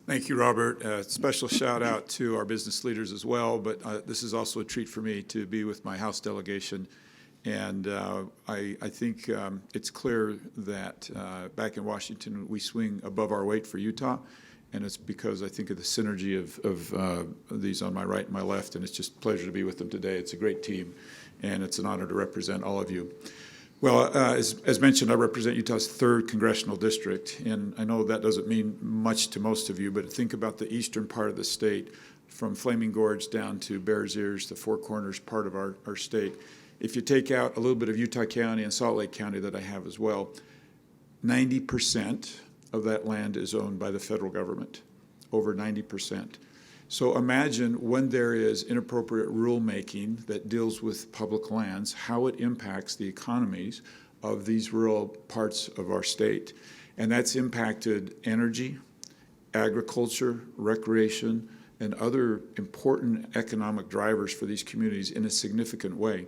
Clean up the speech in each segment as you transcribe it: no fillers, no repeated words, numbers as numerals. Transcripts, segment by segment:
Thank you, Robert. Special shout out to our business leaders as well, but this is also a treat for me to be with my House delegation. And I think it's clear that back in Washington, we swing above our weight for Utah. And it's because I think of the synergy of these on my right and my left, and it's just a pleasure to be with them today. It's a great team, and it's an honor to represent all of you. Well, as mentioned, I represent Utah's 3rd congressional district, and I know that doesn't mean much to most of you, but think about the eastern part of the state, from Flaming Gorge down to Bears Ears, the Four Corners part of our state. If you take out a little bit of Utah County and Salt Lake County that I have as well, 90% of that land is owned by the federal government, over 90%. So imagine when there is inappropriate rulemaking that deals with public lands, how it impacts the economies of these rural parts of our state. And that's impacted energy, agriculture, recreation, and other important economic drivers for these communities in a significant way.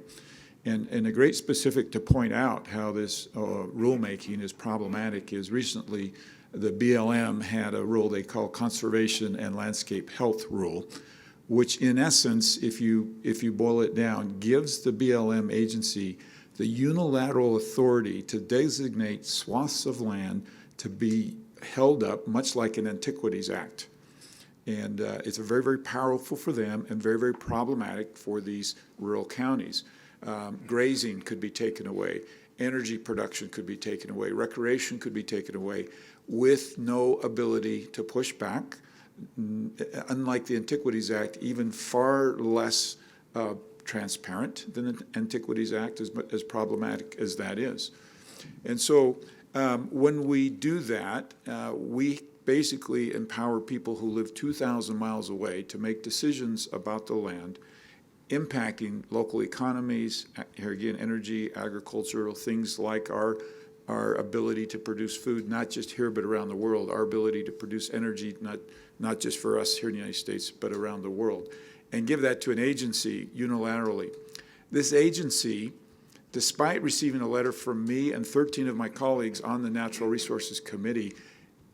And a great specific to point out how this rulemaking is problematic is recently the BLM had a rule they call Conservation and Landscape Health Rule, which in essence, if you boil it down, gives the BLM agency the unilateral authority to designate swaths of land to be held up, much like an Antiquities Act. And it's very, very powerful for them and very, very problematic for these rural counties. Grazing could be taken away. Energy production could be taken away. Recreation could be taken away with no ability to push back. Unlike the Antiquities Act, even far less transparent than the Antiquities Act, as problematic as that is. And so when we do that, we basically empower people who live 2,000 miles away to make decisions about the land, impacting local economies, here again, energy, agricultural, things like our ability to produce food, not just here but around the world, our ability to produce energy, not just for us here in the United States, but around the world, and give that to an agency unilaterally. This agency, despite receiving a letter from me and 13 of my colleagues on the Natural Resources Committee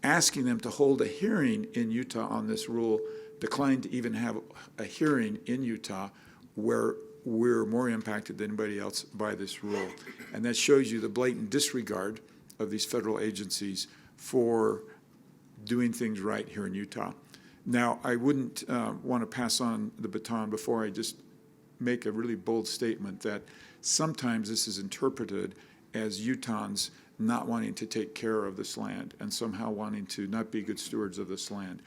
asking them to hold a hearing in Utah on this rule, declined to even have a hearing in Utah where we're more impacted than anybody else by this rule. And that shows you the blatant disregard of these federal agencies for doing things right here in Utah. Now, I wouldn't want to pass on the baton before I just make a really bold statement that sometimes this is interpreted as Utahns not wanting to take care of this land and somehow wanting to not be good stewards of this land.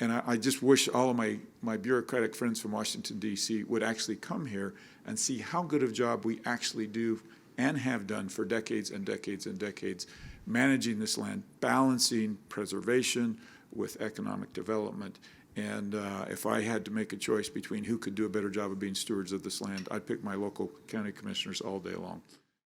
And I just wish all of my bureaucratic friends from Washington, D.C. would actually come here and see how good of a job we actually do and have done for decades and decades and decades managing this land, balancing preservation with economic development. And if I had to make a choice between who could do a better job of being stewards of this land, I'd pick my local county commissioners all day long.